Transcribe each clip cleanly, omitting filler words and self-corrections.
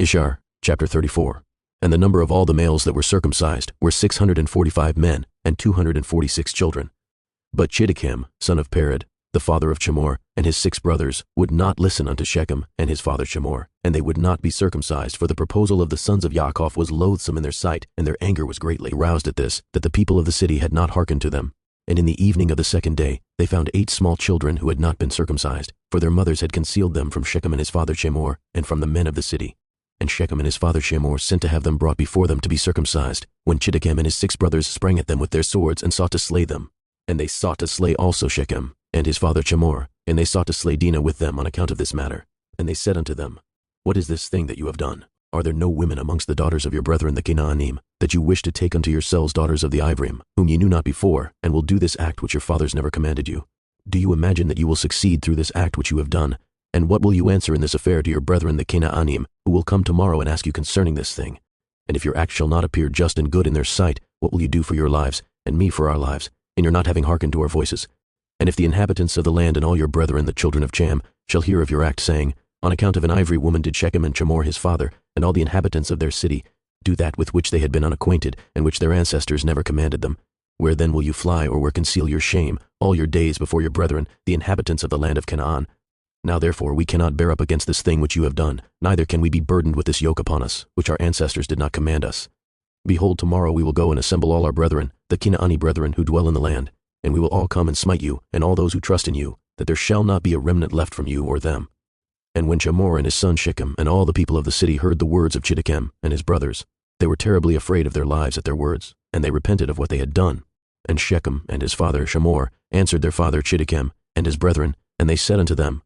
Yashar, chapter 34. And the number of all the males that were circumcised were 645 men and 246 children. But Chiddekem, son of Pered, the father of Chamor, and his 6 brothers, would not listen unto Shechem and his father Chamor, and they would not be circumcised, for the proposal of the sons of Yaakov was loathsome in their sight, and their anger was greatly roused at this, that the people of the city had not hearkened to them. And in the evening of the 2nd day, they found 8 small children who had not been circumcised, for their mothers had concealed them from Shechem and his father Chamor, and from the men of the city. And Shechem and his father Chamor sent to have them brought before them to be circumcised, when Chiddekem and his 6 brothers sprang at them with their swords, and sought to slay them. And they sought to slay also Shechem and his father Chamor, and they sought to slay Dinah with them on account of this matter. And they said unto them, What is this thing that you have done? Are there no women amongst the daughters of your brethren the Canaanim, that you wish to take unto yourselves daughters of the Ivrim, whom ye knew not before, and will do this act which your fathers never commanded you? Do you imagine that you will succeed through this act which you have done? And what will you answer in this affair to your brethren the Canaanim, who will come tomorrow and ask you concerning this thing? And if your act shall not appear just and good in their sight, what will you do for your lives, and me for our lives, in your not having hearkened to our voices? And if the inhabitants of the land and all your brethren the children of Cham shall hear of your act, saying, On account of an ivory woman did Shechem and Chamor his father, and all the inhabitants of their city, do that with which they had been unacquainted, and which their ancestors never commanded them, where then will you fly, or where conceal your shame, all your days before your brethren, the inhabitants of the land of Canaan? Now therefore we cannot bear up against this thing which you have done, neither can we be burdened with this yoke upon us, which our ancestors did not command us. Behold, tomorrow we will go and assemble all our brethren, the Canaani brethren who dwell in the land, and we will all come and smite you, and all those who trust in you, that there shall not be a remnant left from you or them. And when Chamor and his son Shechem and all the people of the city heard the words of Chiddekem and his brothers, they were terribly afraid of their lives at their words, and they repented of what they had done. And Shechem and his father Chamor answered their father Chiddekem and his brethren, and they said unto them,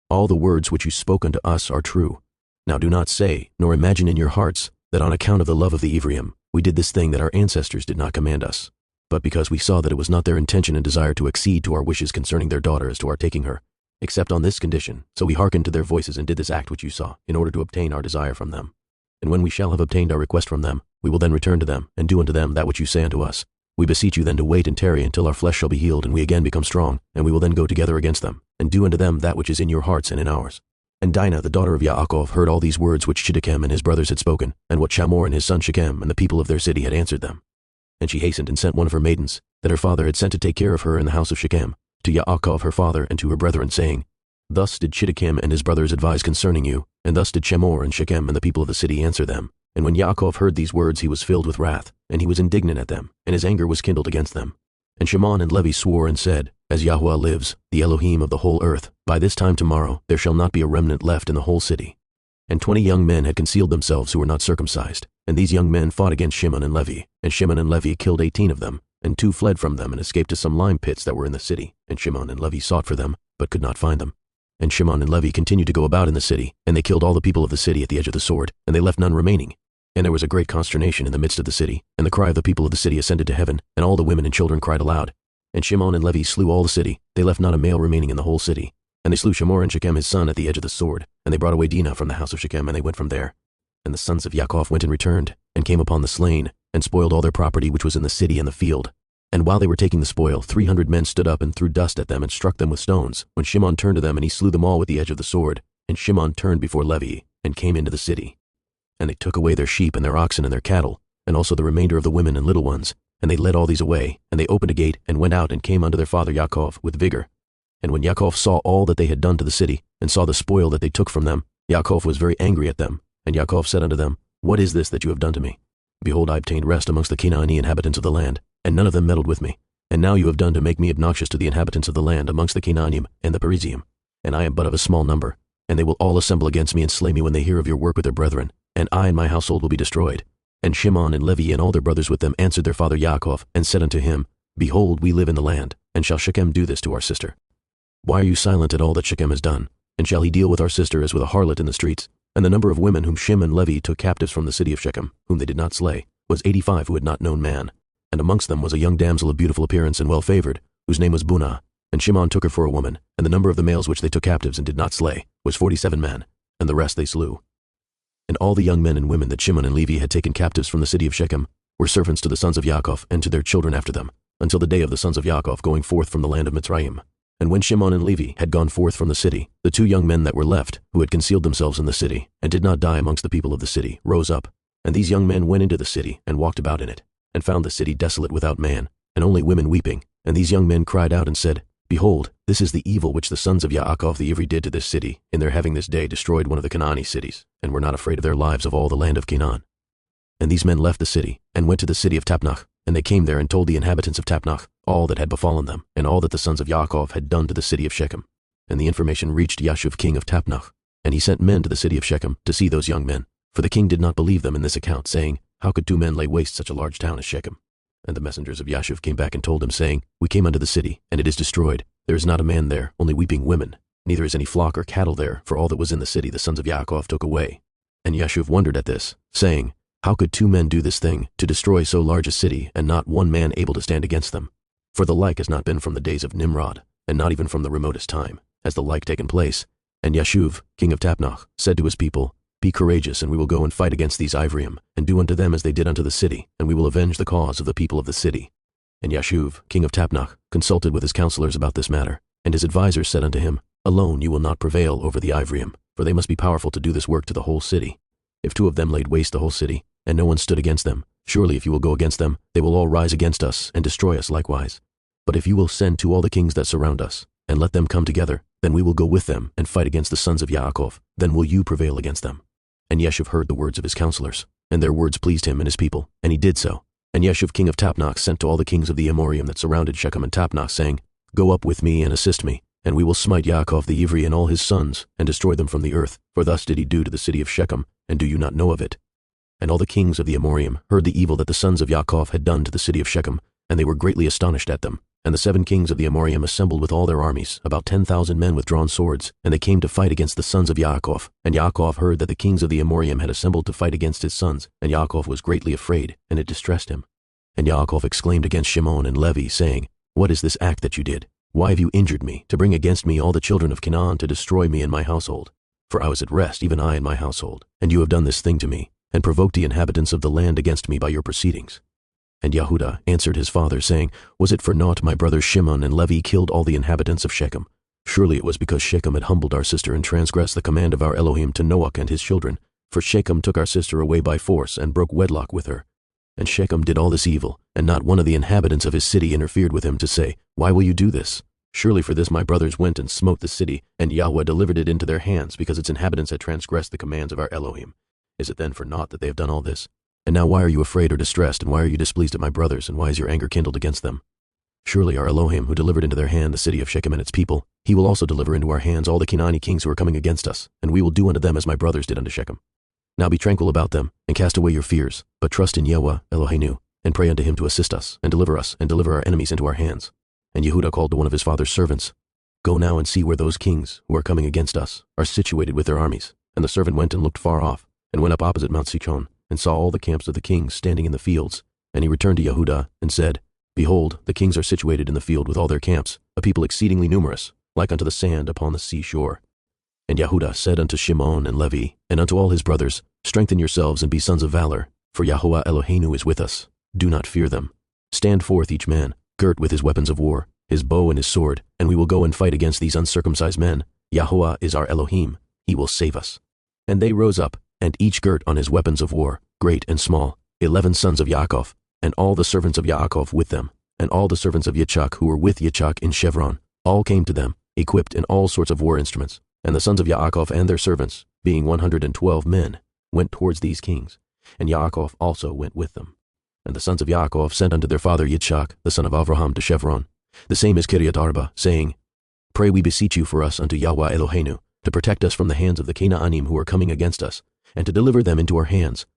All the words which you spoke unto us are true. Now do not say, nor imagine in your hearts, that on account of the love of the Ephraim, we did this thing that our ancestors did not command us, but because we saw that it was not their intention and desire to accede to our wishes concerning their daughter as to our taking her, except on this condition. So we hearkened to their voices and did this act which you saw, in order to obtain our desire from them. And when we shall have obtained our request from them, we will then return to them, and do unto them that which you say unto us. We beseech you then to wait and tarry until our flesh shall be healed, and we again become strong, and we will then go together against them, and do unto them that which is in your hearts and in ours. And Dinah, the daughter of Yaakov, heard all these words which Chiddekem and his brothers had spoken, and what Chamor and his son Shechem and the people of their city had answered them. And she hastened and sent one of her maidens, that her father had sent to take care of her in the house of Shechem, to Yaakov her father and to her brethren, saying, Thus did Chiddekem and his brothers advise concerning you, and thus did Chamor and Shechem and the people of the city answer them. And when Yaakov heard these words, he was filled with wrath, and he was indignant at them, and his anger was kindled against them. And Shimon and Levi swore and said, As Yahweh lives, the Elohim of the whole earth, by this time tomorrow there shall not be a remnant left in the whole city. And 20 young men had concealed themselves who were not circumcised, and these young men fought against Shimon and Levi, and Shimon and Levi killed 18 of them, and 2 fled from them and escaped to some lime pits that were in the city, and Shimon and Levi sought for them, but could not find them. And Shimon and Levi continued to go about in the city, and they killed all the people of the city at the edge of the sword, and they left none remaining. And there was a great consternation in the midst of the city, and the cry of the people of the city ascended to heaven, and all the women and children cried aloud. And Shimon and Levi slew all the city, they left not a male remaining in the whole city. And they slew Chamor and Shechem his son at the edge of the sword, and they brought away Dinah from the house of Shechem, and they went from there. And the sons of Yaakov went and returned, and came upon the slain, and spoiled all their property which was in the city and the field. And while they were taking the spoil, 300 men stood up and threw dust at them and struck them with stones, when Shimon turned to them, and he slew them all with the edge of the sword. And Shimon turned before Levi, and came into the city. And they took away their sheep and their oxen and their cattle, and also the remainder of the women and little ones, and they led all these away, and they opened a gate, and went out and came unto their father Yaakov with vigor. And when Yaakov saw all that they had done to the city, and saw the spoil that they took from them, Yaakov was very angry at them. And Yaakov said unto them, What is this that you have done to me? Behold, I obtained rest amongst the Canaanite inhabitants of the land, and none of them meddled with me. And now you have done to make me obnoxious to the inhabitants of the land amongst the Canaanim and the Perizzium, and I am but of a small number, and they will all assemble against me and slay me when they hear of your work with their brethren, and I and my household will be destroyed. And Shimon and Levi and all their brothers with them answered their father Yaakov, and said unto him, Behold, we live in the land, and shall Shechem do this to our sister? Why are you silent at all that Shechem has done? And shall he deal with our sister as with a harlot in the streets? And the number of women whom Shimon and Levi took captives from the city of Shechem, whom they did not slay, was 85 who had not known man. And amongst them was a young damsel of beautiful appearance and well-favored, whose name was Bunah. And Shimon took her for a woman, and the number of the males which they took captives and did not slay was 47 men, and the rest they slew. And all the young men and women that Shimon and Levi had taken captives from the city of Shechem were servants to the sons of Yaakov and to their children after them, until the day of the sons of Yaakov going forth from the land of Mitzrayim. And when Shimon and Levi had gone forth from the city, the 2 young men that were left, who had concealed themselves in the city, and did not die amongst the people of the city, rose up. And these young men went into the city, and walked about in it, and found the city desolate without man, and only women weeping. And these young men cried out and said, Behold, this is the evil which the sons of Yaakov the Ivri did to this city, in their having this day destroyed one of the Canaanite cities, and were not afraid of their lives of all the land of Canaan. And these men left the city, and went to the city of Tapnach, and they came there and told the inhabitants of Tapnach all that had befallen them, and all that the sons of Yaakov had done to the city of Shechem. And the information reached Yashar king of Tapnach, and he sent men to the city of Shechem to see those young men, for the king did not believe them in this account, saying, How could 2 men lay waste such a large town as Shechem? And the messengers of Yashar came back and told him, saying, We came unto the city, and it is destroyed. There is not a man there, only weeping women. Neither is any flock or cattle there, for all that was in the city the sons of Yaakov took away. And Yashar wondered at this, saying, How could 2 men do this thing, to destroy so large a city, and not one man able to stand against them? For the like has not been from the days of Nimrod, and not even from the remotest time, has the like taken place. And Yashar, king of Tapnach, said to his people, Be courageous, and we will go and fight against these Ivriim, and do unto them as they did unto the city, and we will avenge the cause of the people of the city. And Yashar, king of Tapnach, consulted with his counselors about this matter, and his advisers said unto him, Alone you will not prevail over the Ivriim, for they must be powerful to do this work to the whole city. If 2 of them laid waste the whole city, and no one stood against them, surely if you will go against them, they will all rise against us, and destroy us likewise. But if you will send to all the kings that surround us, and let them come together, then we will go with them, and fight against the sons of Yaakov, then will you prevail against them. And Yashar heard the words of his counselors, and their words pleased him and his people, and he did so. And Yashar king of Tapnach sent to all the kings of the Amorim that surrounded Shechem and Tapnach, saying, Go up with me and assist me, and we will smite Yaakov the Ivri and all his sons, and destroy them from the earth, for thus did he do to the city of Shechem, and do you not know of it? And all the kings of the Amorim heard the evil that the sons of Yaakov had done to the city of Shechem, and they were greatly astonished at them. And the 7 kings of the Amorim assembled with all their armies, about 10,000 men with drawn swords, and they came to fight against the sons of Yaakov. And Yaakov heard that the kings of the Amorim had assembled to fight against his sons, and Yaakov was greatly afraid, and it distressed him. And Yaakov exclaimed against Shimon and Levi, saying, What is this act that you did? Why have you injured me, to bring against me all the children of Canaan to destroy me and my household? For I was at rest, even I and my household, and you have done this thing to me, and provoked the inhabitants of the land against me by your proceedings. And Yehuda answered his father, saying, Was it for naught my brothers Shimon and Levi killed all the inhabitants of Shechem? Surely it was because Shechem had humbled our sister and transgressed the command of our Elohim to Noach and his children. For Shechem took our sister away by force and broke wedlock with her. And Shechem did all this evil, and not one of the inhabitants of his city interfered with him to say, Why will you do this? Surely for this my brothers went and smote the city, and Yahweh delivered it into their hands, because its inhabitants had transgressed the commands of our Elohim. Is it then for naught that they have done all this? And now why are you afraid or distressed, and why are you displeased at my brothers, and why is your anger kindled against them? Surely our Elohim, who delivered into their hand the city of Shechem and its people, he will also deliver into our hands all the Canaanite kings who are coming against us, and we will do unto them as my brothers did unto Shechem. Now be tranquil about them, and cast away your fears, but trust in Yahweh Eloheinu, and pray unto him to assist us, and deliver our enemies into our hands. And Yehuda called to one of his father's servants, Go now and see where those kings, who are coming against us, are situated with their armies. And the servant went and looked far off, and went up opposite Mount Sichon, and saw all the camps of the kings standing in the fields. And he returned to Yehuda, and said, Behold, the kings are situated in the field with all their camps, a people exceedingly numerous, like unto the sand upon the seashore. And Yehuda said unto Shimon and Levi, and unto all his brothers, Strengthen yourselves and be sons of valor, for Yahweh Eloheinu is with us. Do not fear them. Stand forth each man, girt with his weapons of war, his bow and his sword, and we will go and fight against these uncircumcised men. Yahweh is our Elohim, he will save us. And they rose up, and each girt on his weapons of war, great and small, 11 sons of Yaakov, and all the servants of Yaakov with them, and all the servants of Yitzchak who were with Yitzchak in Chevron, all came to them, equipped in all sorts of war instruments. And the sons of Yaakov and their servants, being 112 men, went towards these kings, and Yaakov also went with them. And the sons of Yaakov sent unto their father Yitzchak, the son of Avraham, to Chevron, the same as Kiryat Arba, saying, Pray we beseech you for us unto Yahweh Eloheinu, to protect us from the hands of the Canaanim who are coming against us, and to deliver them into our hands.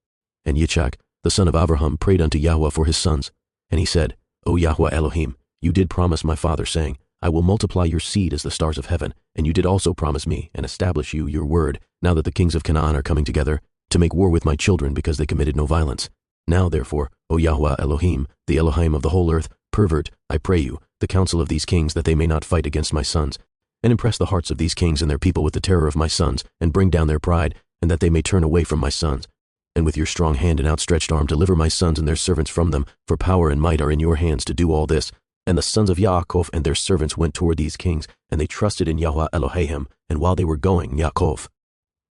And Yitzchak, the son of Avraham, prayed unto Yahweh for his sons. And he said, O Yahweh Elohim, you did promise my father, saying, I will multiply your seed as the stars of heaven, and you did also promise me, and establish you your word, now that the kings of Canaan are coming together, to make war with my children because they committed no violence. Now therefore, O Yahweh Elohim, the Elohim of the whole earth, pervert, I pray you, the counsel of these kings, that they may not fight against my sons, and impress the hearts of these kings and their people with the terror of my sons, and bring down their pride, and that they may turn away from my sons. And with your strong hand and outstretched arm deliver my sons and their servants from them, for power and might are in your hands to do all this. And the sons of Yaakov and their servants went toward these kings, and they trusted in Yahweh Elohim. And while they were going, Yaakov,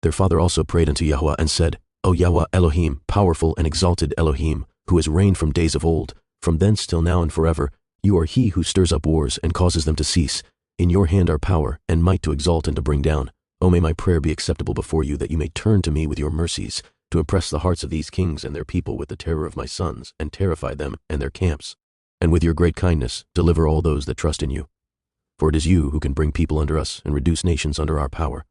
their father, also prayed unto Yahweh and said, O Yahweh Elohim, powerful and exalted Elohim, who has reigned from days of old, from thence till now and forever, you are he who stirs up wars and causes them to cease. In your hand are power and might to exalt and to bring down. O may my prayer be acceptable before you, that you may turn to me with your mercies, to impress the hearts of these kings and their people with the terror of my sons, and terrify them and their camps. And with your great kindness deliver all those that trust in you. For it is you who can bring people under us and reduce nations under our power.